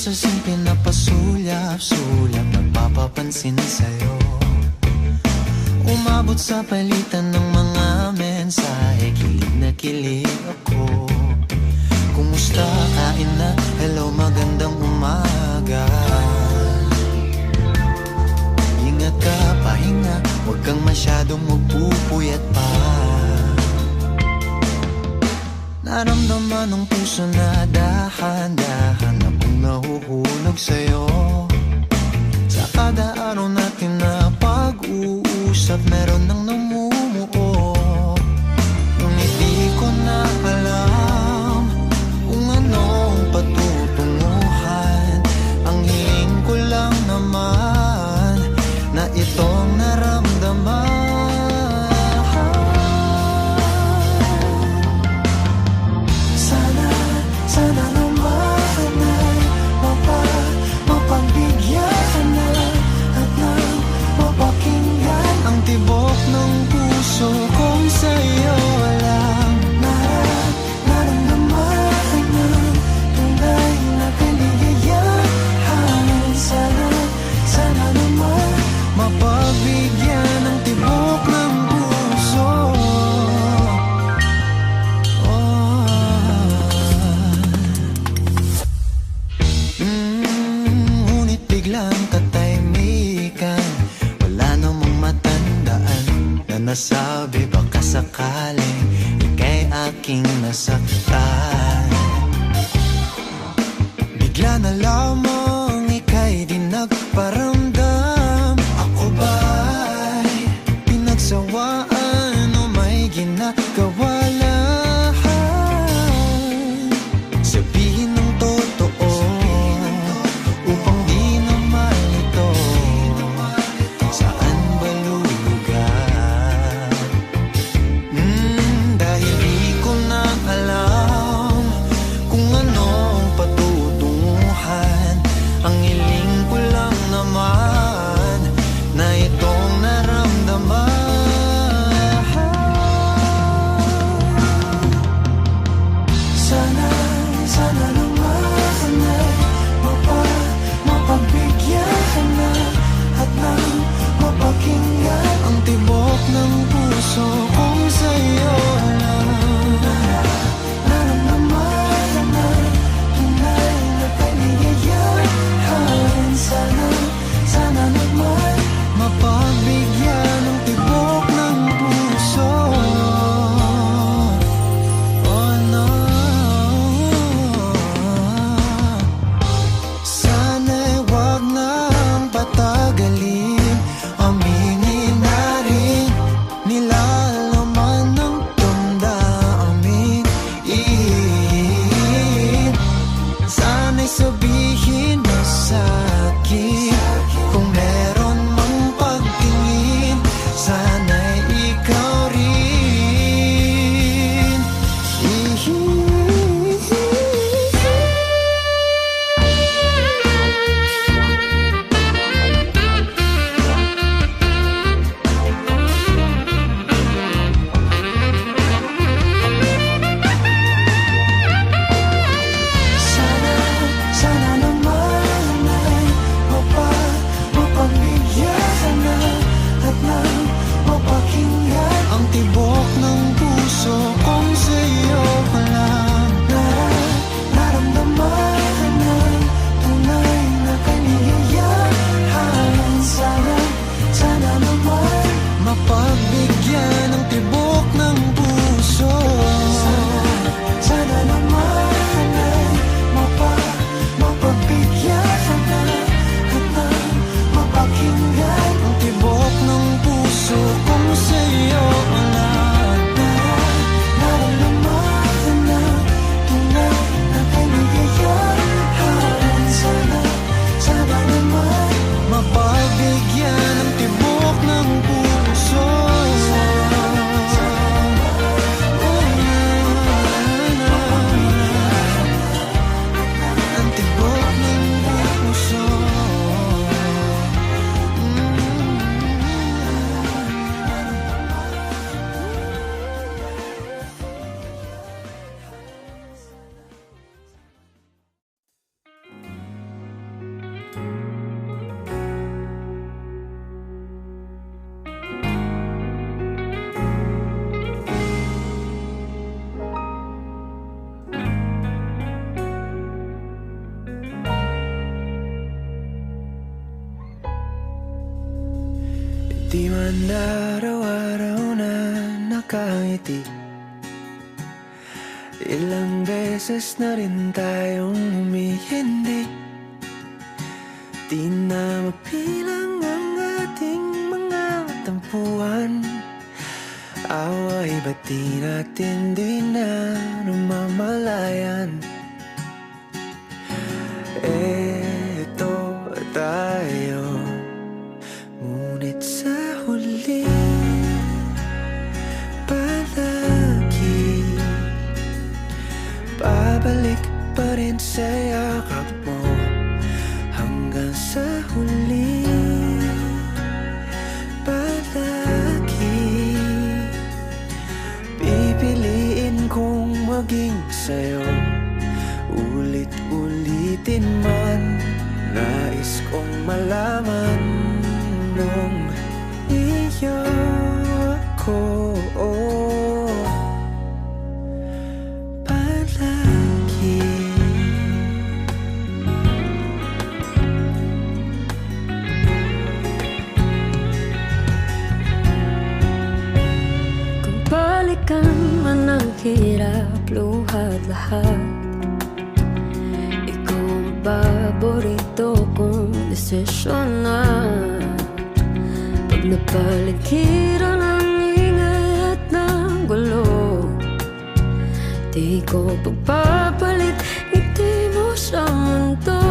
Sasing pinapasulyap-sulyap, nagpapapansin sa'yo. Umabot sa palitan ng mga mensahe, kilig na kilig ako. Kumusta, kain na, hello, magandang umaga. Ingat ka, pahinga, huwag kang masyadong magpupuyat pa. Naramdaman ng puso na dahan-dahan akong nahuhulog sa'yo. Sa kada araw natin na pag-uusap, meron nang namumuo. Ngunit di ko na alam kung anong patutunguhan. Ang hiling ko lang naman na itong naramdaman. Sana naman ay mapagbigyan ka na at nang mapakinggan ang tibok ng puso kong sa'yo lang. Naramdaman ng tunay na kaligayahan. Sana naman mapagbigyan ang tibok ng puso. Ngunit biglang katahimikan, wala namang matandaan na nasabi baka sakaling ika'y aking nasaktan. Bigla na lamang ika'y di nagparamdam. Ako ba'y pinagsawaan o may ginagawa lang? Sabihin ng totoo upang di na malito. Saan ba lulugar? Dahil di ko na alam kung anong patutunguhan. Ang hiling ko lang naman na itong naramdaman. Sana naman ay mapagbigyan ka na at nang mapakinggan ang tibok ng puso kong sa'yo lang. Naramdaman na tunay na kaligayahan. Sana naman mapagbigyan ang tibok ng puso. Oh no. Di man araw-araw na nakangiti, ilang beses na rin tayong humihindi. Di na mapilang ang ating mga tampuhan, away ba't di natin di na namamalayan? Eto tayo, ngunit sa huli palagi babalik pa rin sa yakap mo. Hanggang sa huli palagi pipiliin kong maging sa'yo. Ulit-ulitin man, nais kong malaman nung iyo ako palagi. Kung balikan man ang hirap, luhat lahat, ikaw ang paborito kong desisyon na. Pag napaligiran ang ingay at ng gulo, di ko pagpapalit ngiti mo sa mundo.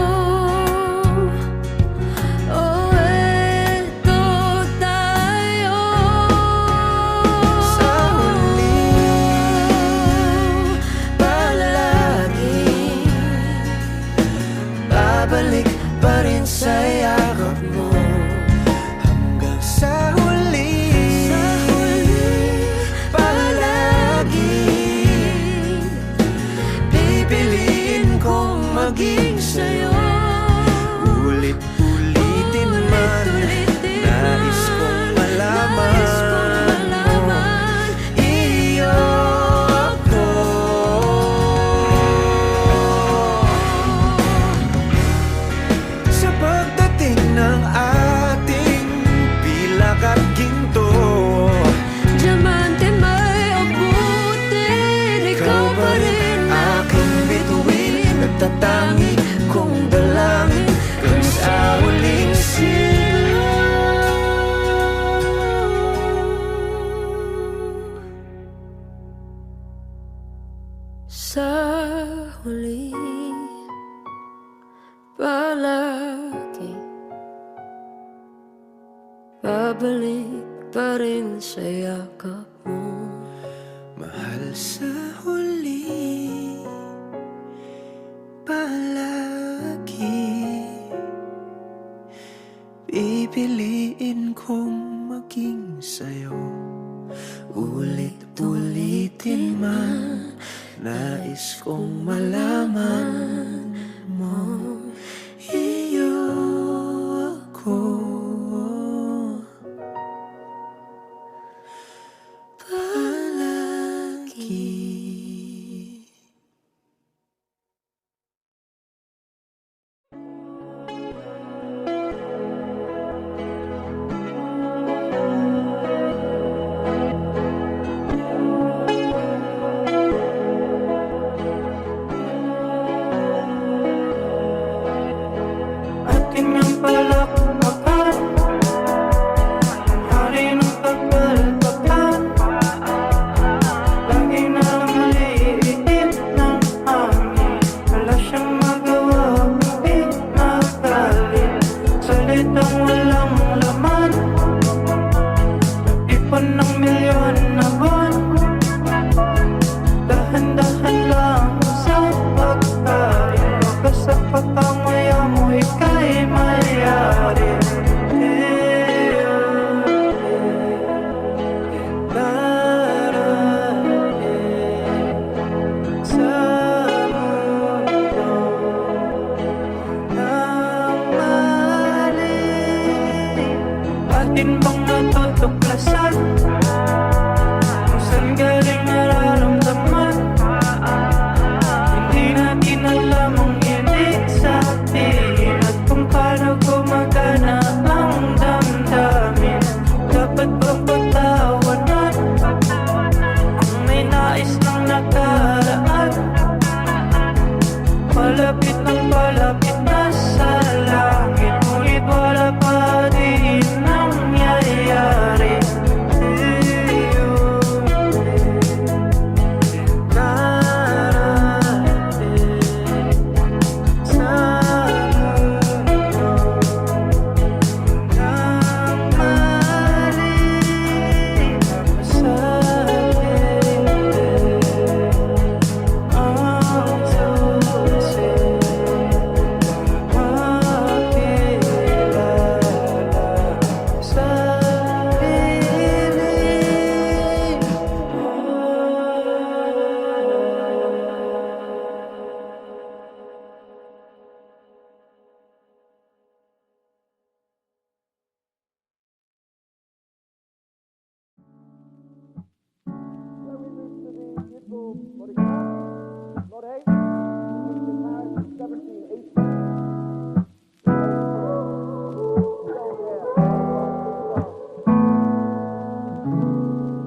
Oh, eto tayo Sa huli palagi, babalik pa rin sa yakap mo. Hanggang sa huli palagi pipiliin kong maging sa'yo. Ulit-ulitin man, nais kong malaman mo, iyo ako. Sa pagdating ng ating pilak at ginto, diamante may abutin, ikaw pa rin aking bituin, nagtatangi kong dalangin kung sa huling sa huli palagi babalik pa rin sa yakap mo. mahal. Sa huli palagi pipiliin kong maging sa'yo. Ulit-ulitin man, nais kong malaman mo, iyo ako palagi. Atin ang palakpakan, hari ng pagpalpakan, lagi na maliit ng hangin, wala siyang magawa kundi magalit. Salitang walang laman, ipon ng milyon na buwan, dahan-dahan lang sa pagkain, baka sa pagkamaya mo ika'y mayari. Sa mundo ng mali, atin bang natutuklasan kung saan galing nararamdaman? Hindi natin alam ang ibig sabihin at kung paano gumagana ang damdamin. palapit ng palapit na sa langit. Ngunit wala pa din nangyayari.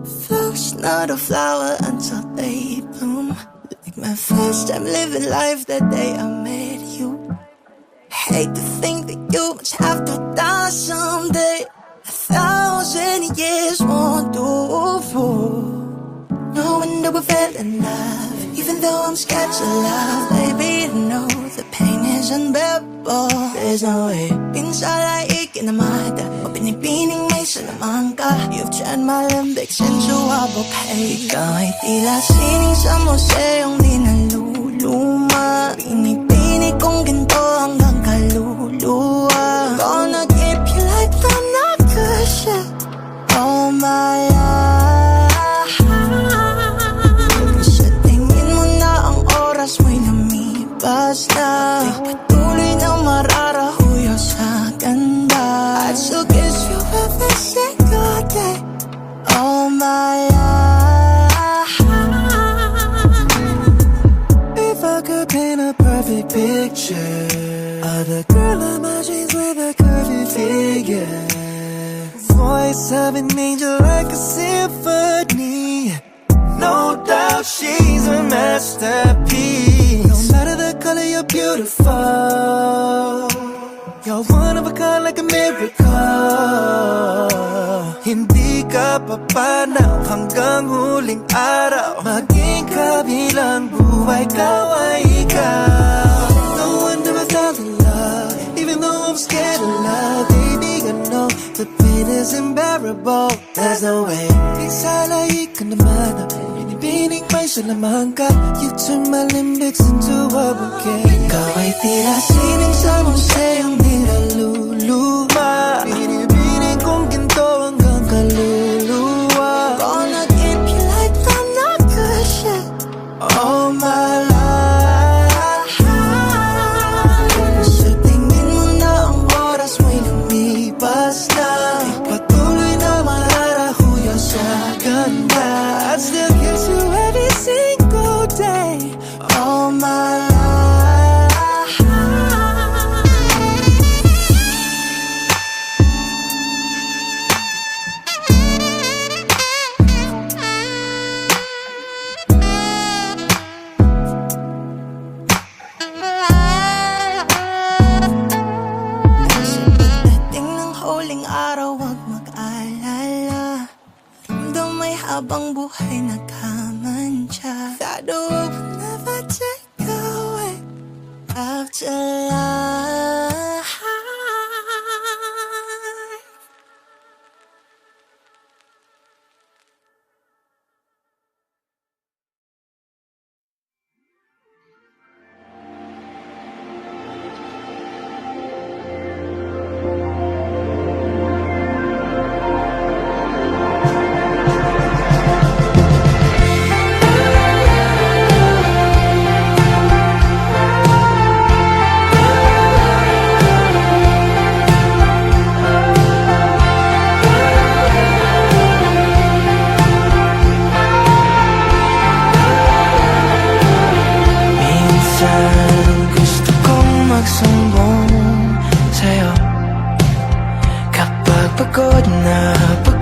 Flowers, not a flower until they bloom. Like my first time living life that day I met you. Hate to think that you must have to die someday. 1,000 years won't do for. No wonder we fell in love, even though I'm scared to love. Baby, I know the pain is unbearable. There's no way pinsala ikinamada o pinipining may salamang ka. You've turned my limbics into a bouquet. Ikaw ay tila sining sa museyong di naluluma. Pinipini kong ginto hanggang kaluluwa. Gonna keep you like the nakasya all my life. Mo'y lumipas na, di patuloy na mararahuyo sa ganda. I'd still kiss you every single day all my life. If I could paint a perfect picture of the girl of my dreams with a curvy figure, voice of an angel like a symphony. No doubt she's a masterpiece. No matter the color, you're beautiful. You're one of a kind like a miracle. Hindi ka papanaw hanggang huling araw. Maging kabilang buhay, ikaw ay ikaw. No wonder I fell in love, even though I'm scared of love. Baby, I know the pain is unbearable. There's no way isalay ka naman. Pinipining may salamang ka. You turn my limbics into a bouquet. Ikaw ay tila sining sa museyong di naluluma. Pinipining kong ginto hanggang kaluluwa. Gonna keep you like the nakasya all my life. Sa tingin mo na ang oras mo'y lumipas na, di patuloy na mararahuyo sa ganda. I'd still kiss you every single day all my life. Sa pagdating ng huling araw, huwag mag-alala. Damay habang buhay nagkamantya. That the world will never take away after life.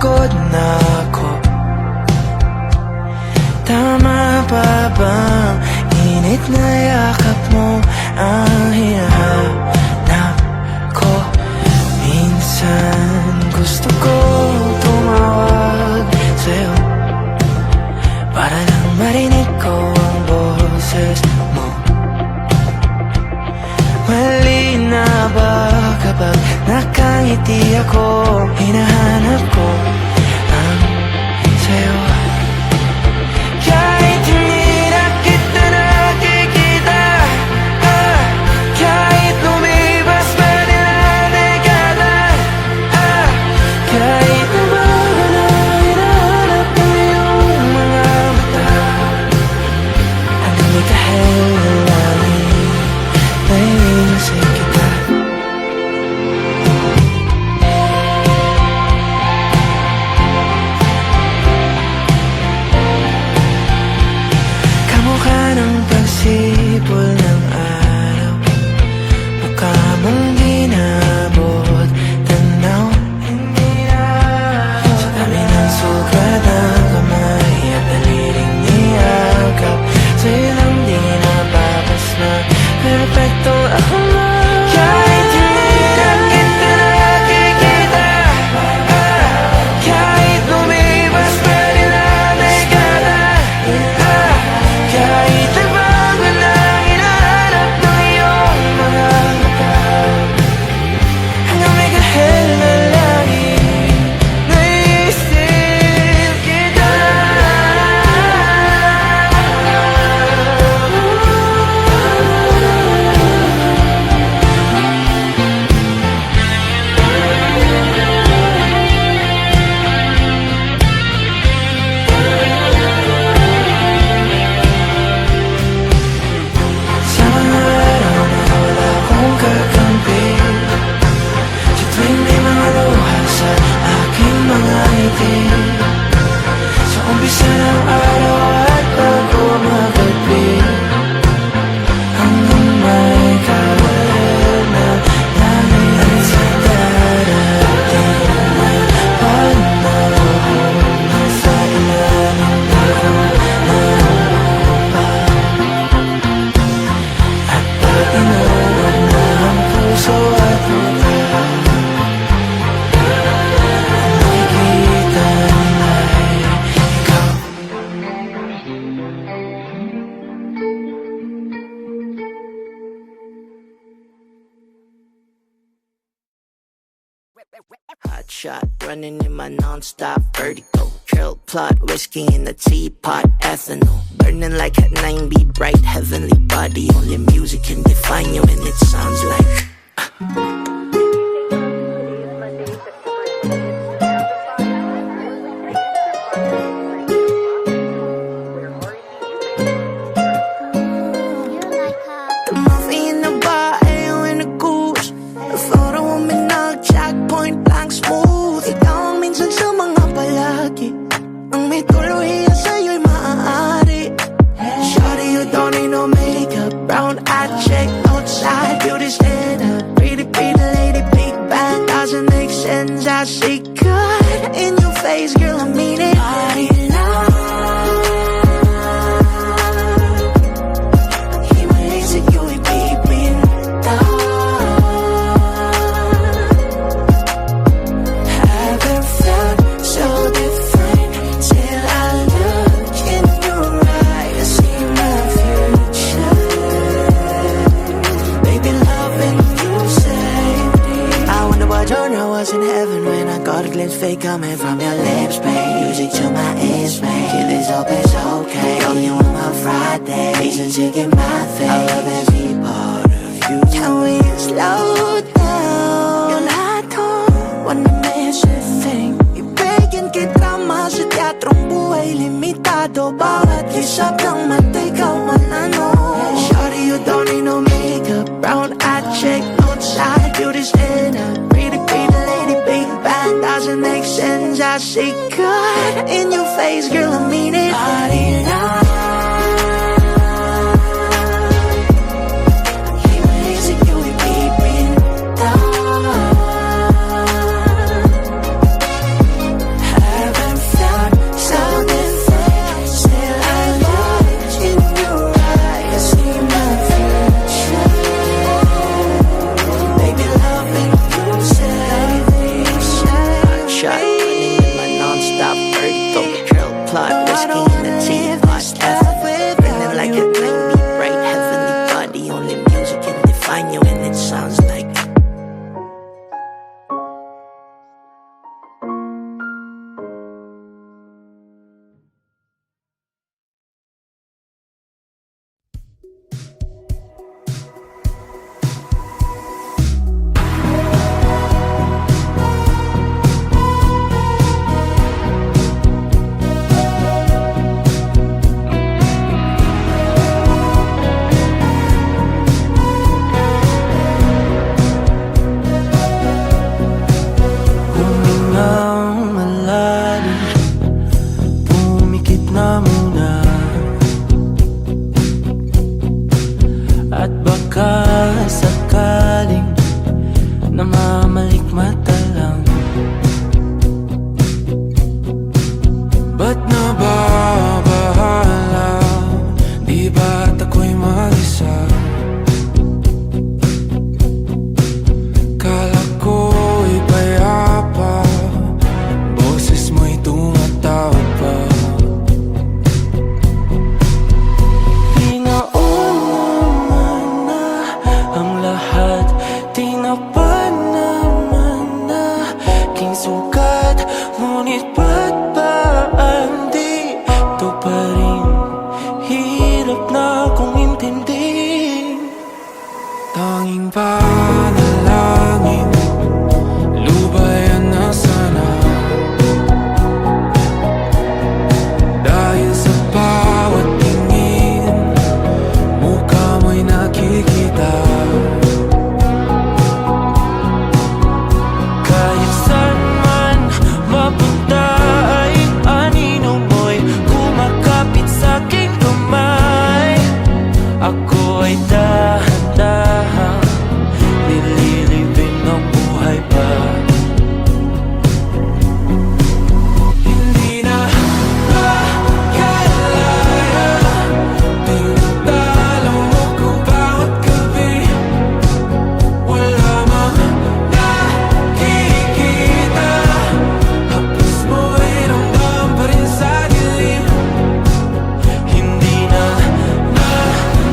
Pagod na ako. Tama pa bang init na yakap mo ngiti ako. Hinahanap ko ang sayo. Kahit hindi na kita nakikita, kahit lumipas pa nila dekada, kahit nabago na hinahanap ko yung mga mata, hanggang may kahel na langit, naiisip kita. Kamukha ng pagsipol ng araw, mukha mong di naabot tanaw. Sa dami ng sugat ng kamay at daliling niyakap, sa'yo lang di napapas na perfectong ako na. Kahit hindi na kita nakikita, kahit lumipas pa nila dekada, kahit nabago na hinahanap ng iyong mga mata, hanggang may kahel na langit, naiisip kita. Sa mga araw na wala akong kakampi, sa tuwing may mga luha sa aking mga ngiti, sa umpisa ng araw at bago maggabi, hanggang may kahel na langit, at sa darating na panahon, nasa ilalim ako nauupa. At pag inuod na ang puso at mukha, ang nakikita nila'y ikaw. Hot shot, running in my non-stop vertigo. Trail plot, whiskey in the teapot, ethanol. Burning like at 9B, bright heavenly body. Only music can define you and it sounds like the movie in the bar, ayo in the goose. The photo of me nag-jack, point blank smooth. Ikaw ang minsan sa mga palagi, ang may tuluyan sa'yo'y maaari. Shawty, you don't need no makeup, brown eye check outside, beauty stand up, pretty pretty lady, big bang, doesn't make sense. I see good in your face, girl, I mean it. Party love. In heaven when I got a glimpse fake coming from your lips, babe. Music to my ears, babe. Kill this up, it's okay. Call you on my Friday. Reason to get my face. I love every part of you. Can we slow down? Yung lahat ko, wanna miss a thing. Ibigin kita mas sa teatrong buhay limitado. Bawat kisap ng mata, ikaw man ano. Shawty, you don't need no makeup, brown eye check outside, beauty stand up, pretty pretty lady, big bang, doesn't make sense. I see good in your face, girl, I mean it. Party love. Baka sakaling namamalikmata lang. Ba't nababahala? Di ba't ako'y mag-isa? Kala ko'y payapa, boses mo'y tumatawag pa. Di naman na ang lahat, di na pa naman na king sukat. Ngunit ba't ba andito pa rin? Hirap na kong intindihin. Tanging panalangin, lubayan na sana. Dahil sa bawat tingin, mukha mo'y nakikita. Kahit saan man mapunta ay anino mo'y kumakapit sa'king kamay. Ako ay dahan-dahan nililibing ng buhay pa. Hindi na makalaya, tinatalo mo ko bawat gabi. Wala mang nakikita, hapos mo'y ramdam pa rin sa dilim. Hindi na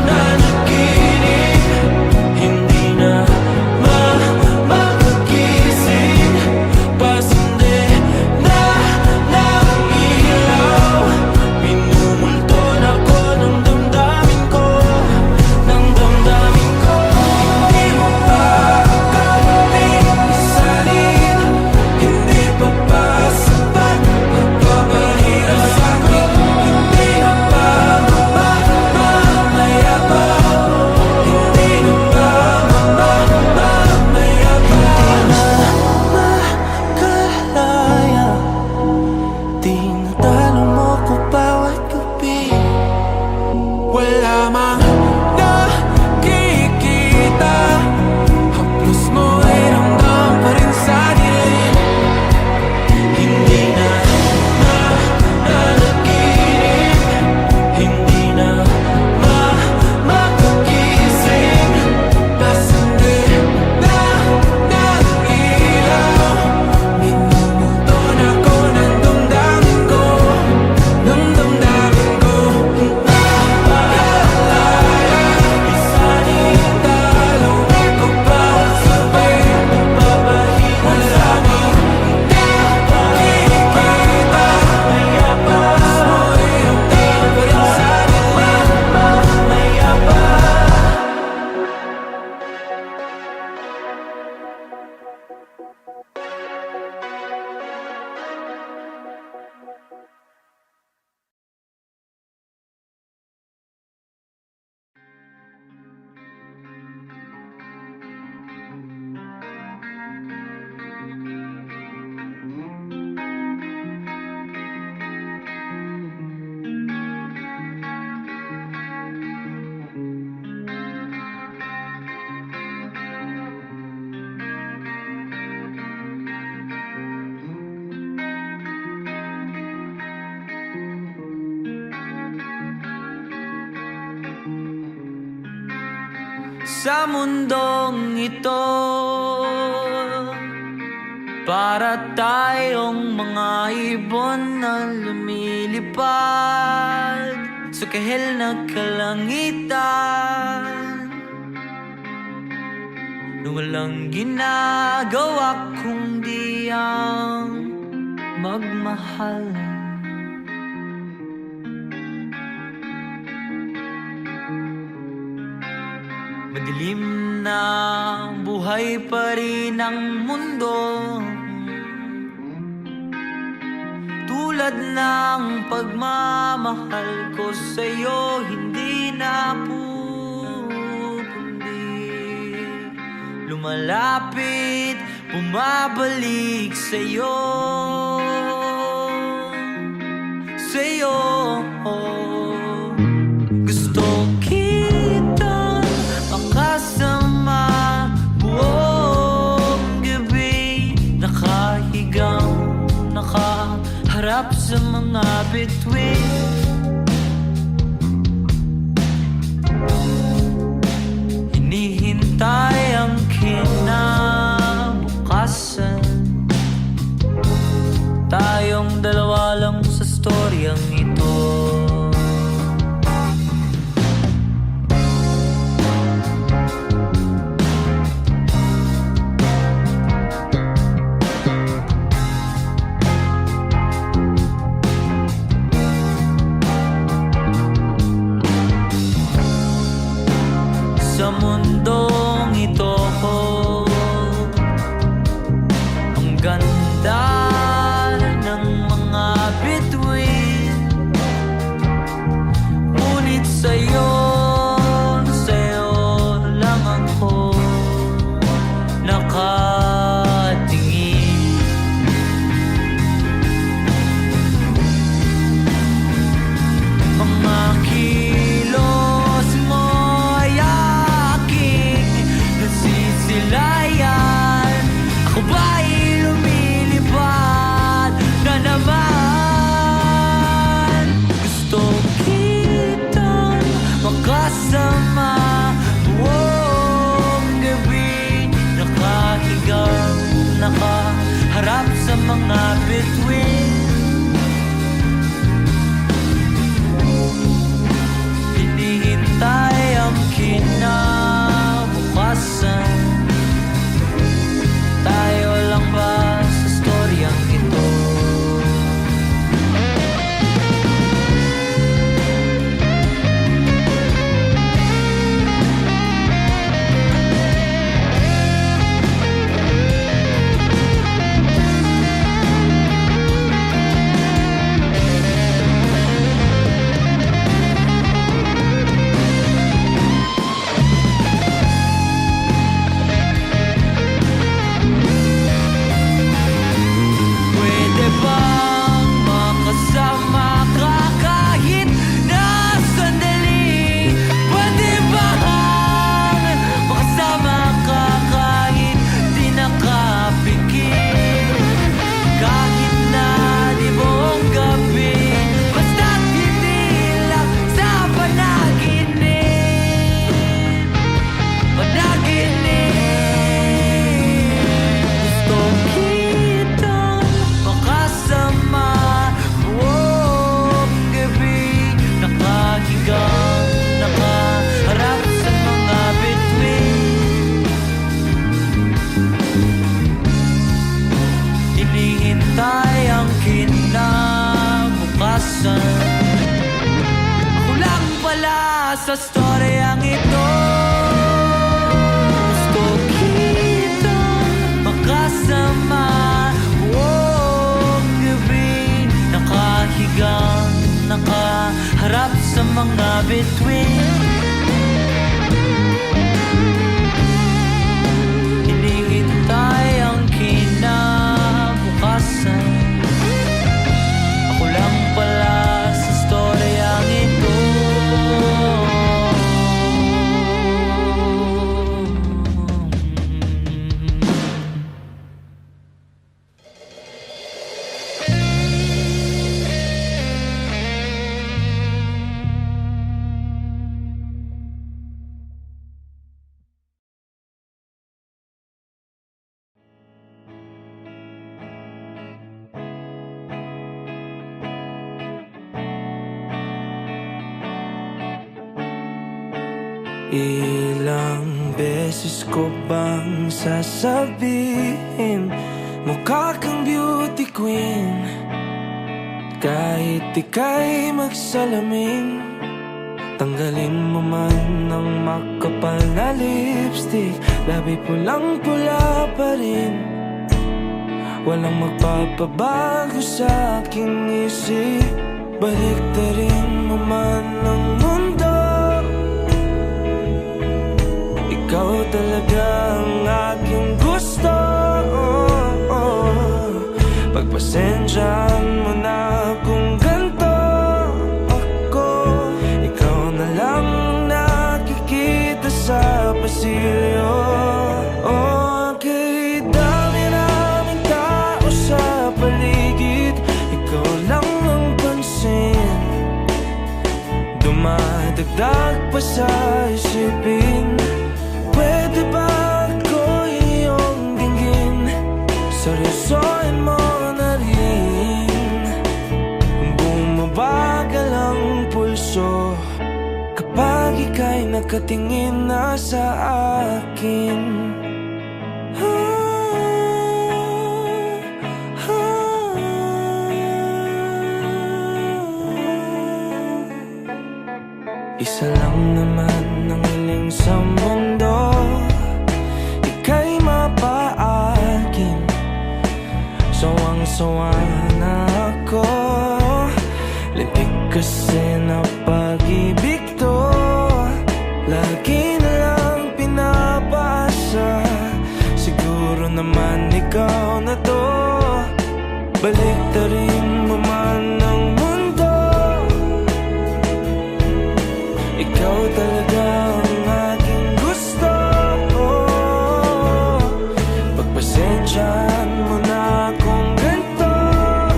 nanaginip, hindi na magising. Pasindi na ng ilaw, minumulton ako ng damdamin ko, ng damdamin ko. Hindi mo pa akalaing isalin, hindi pa ba sapat nagpapahirap sa'kin? Hindi na ba mamayabang? Hindi na ba mamayabang? Makalaya, tinatalo mo ko bawat gabi. Wala mang nakikita, haplos mo ay ramdam pa rin sa dilim. Hindi na nanaginip, hindi na makagising. Pasindi na ng ilaw, minumulton ako ng damdamin ko, ng damdamin ko. Nakalaya, isanin talo ko bawat sabi. Papahirap sa'kin, nakikita, mayabas mo'y ramdam pa rin sa dilim. Mayabas. Sa mundong ito, para tayong mga ibon na lumilipad sa kahil na kalangitan, na walang ginagawa kundi ang magmahal. Madilim na buhay pa rin ang mundo, tulad ng pagmamahal ko sa'yo hindi na pupundi. Lumalapit, bumabalik sa'yo, sa'yo. Gusto kitang sa mga bituin. Hinihintay ang kinabukasan. Tayong dalawa lang sa storyang ito. Sa mundong ito, ang ganda ng mga bituin. Ngunit sa'yo lang ako nakatingin. Mga kilos mo ay aking nasisilayan. Ako ba'y lumilipad na naman? Gusto kitang makasama buong gabi. Nakahigang, nakaharap sa mga bituin. Hinihintay ang kinabukasan. Tayo lang ba sa storyang ito? Pwede bang makasama ka kahit na sandali? Pwede bang makasama ka kahit di nakapikit? Kahit na di buong gabi, basta't hindi lang sa panaginip. Gusto kitang makasama buong gabi. Nakahigang, nakaharap sa mga bituin. Hinihintay ang kinabukasan. Ako lang pala sa storyang ito. Gusto kitang makasama buong gabi. Nakahigang, nakaharap sa mga bituin. Hinihintay ang kinabukasan. Ako lang pala sa storyang ito. Ilang beses ko bang sasabihin mukha kang beauty queen? Kahit ika'y magsalamin, tanggalin mo man ang makapal na lipstick, labi pulang-pula pa rin. Walang magpapabago sa aking isip, baliktarin mo man ang mundo. Ikaw talaga ang aking gusto. Pagpasensyahan mo na kung ganito ako. Ikaw na lang nakikita sa pasilyo. Kahit dami naming tao sa paligid, ikaw lang Dumadagdag pa sa isipin, pwede ba ako iyong dinggin? Seryosohin mo na rin. Bumabagal ang pulso kapag ika'y nakatingin na sa akin. Isa lang naman ang hiling sa mundo, ika'y mapaakin. Sawang-sawa na ako, litig kasi na pag-ibig to. Lagi na lang pinapasa, siguro naman ikaw na to. Baliktarin mo man ang mundo, ikaw talaga ang aking gusto. Pagpasensyahan mo na kung ganito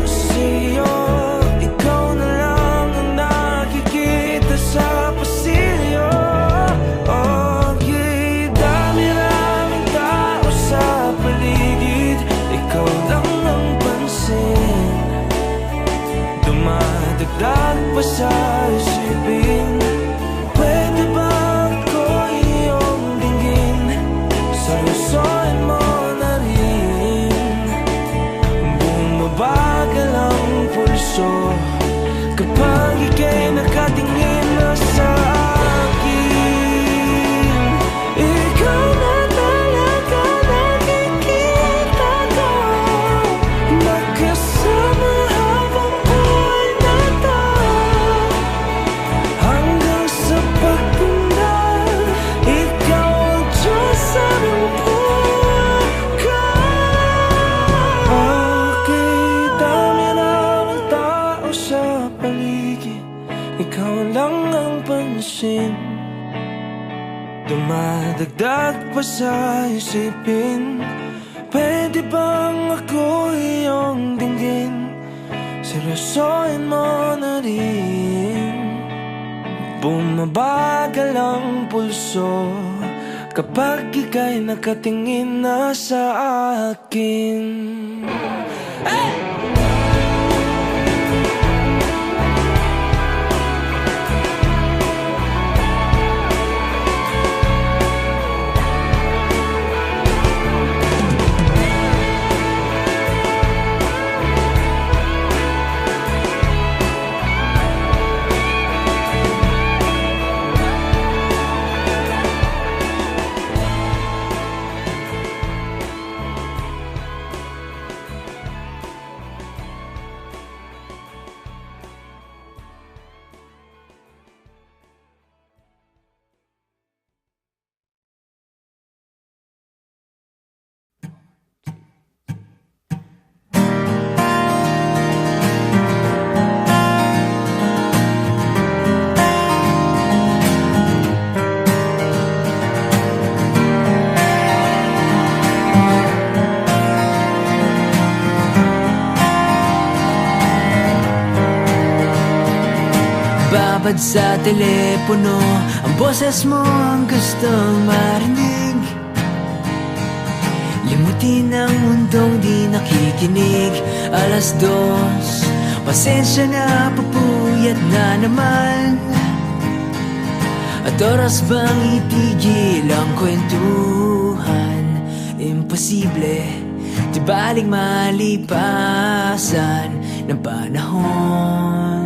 sa'yo. Ikaw na lang ang nakikita sa pasilyo. Okay, dami-raming tao sa paligid, ikaw lang ang pansin. Dumadagdag pa sa isipin, pwede ba ako iyong dinggin? Seryosohin mo na rin. Bumabagal ang pulso kapag ika'y nakatingin na sa akin. Ikaw na talaga nakikita ko, magkasama habang buhay na to. Hanggang sa pagtanda, ikaw ang Diyos sa buhay ko. Okay, dami-raming tao sa paligid, ikaw lang ang pansin. Dumadagdag pa sa isipin, pwede bang ako iyong dinggin? Seryosohin mo na rin. Bumabagal ang pulso kapag ika'y nakatingin na sa akin. Babad sa telepono, ang boses mo ang gustong marinig. Limutin ang mundong di nakikinig. 2:00, pasensya na, papuyat na naman. At oras bang itigil ang kwentuhan? Imposible, di baling malipasan ng panahon.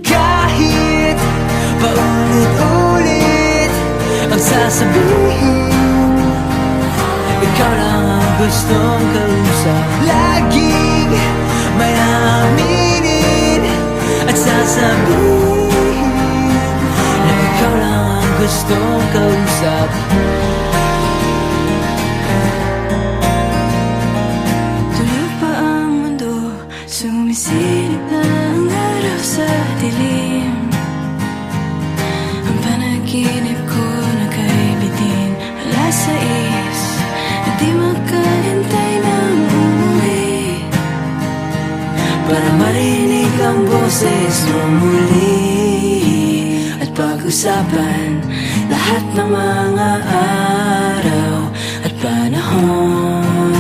Kahit paulit-ulit ang sasabihin, ikaw lang ang gustong kausap. Laging may aminin at sasabihin na ikaw lang ang gustong kausap. Tulog pa ang mundo, sumisilip na ang araw sa dilim. Ang panaginip ko nagkaibitin, 6:00, na di makahintay ng umuwi, para marinig ang boses mo muli. At pag-usapan lahat ng mga araw at panahon.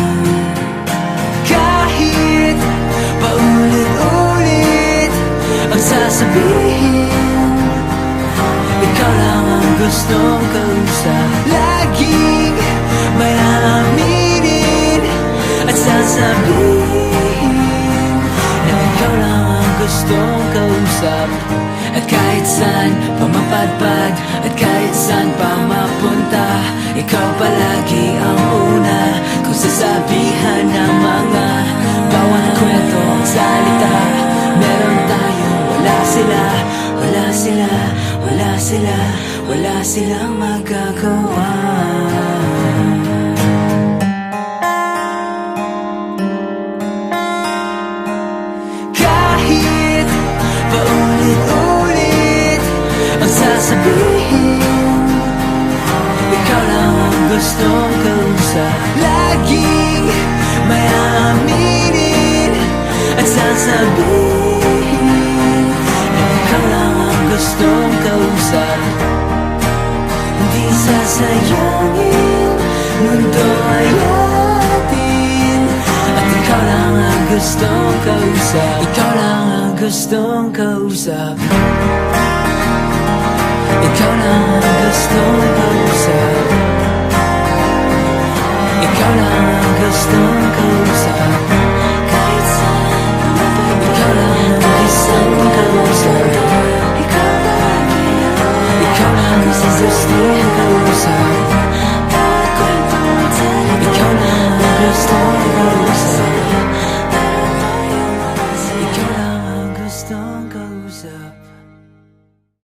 Kahit paulit-ulit ang sasabihin, ikaw lang ang gustong kausap. Laging may aaminin at sasabihin na ikaw lang ang gustong kausap. At kahit saan pa mapadpad, at kahit saan pa mapunta, ikaw palagi ang una kung sasabihan ng mga bawat kwento ang salita. Meron tayo, wala sila, wala sila, wala sila, wala silang magagawa. Kahit paulit-ulit ang sasabihin, ikaw lang ang gustong kausap. Laging may aaminin at sasabihin na ikaw lang ang gustong kausap. Hindi sasayangin, mundo ay atin, at ikaw lang ang gustong kausap. Ikaw lang ang gustong kausap. Ikaw lang ang gustong kausap. Ikaw lang ang gustong kausap. Kahit saan mapadpad, ikaw lang ang gustong kausap. Ikaw lang ang gustong kausap.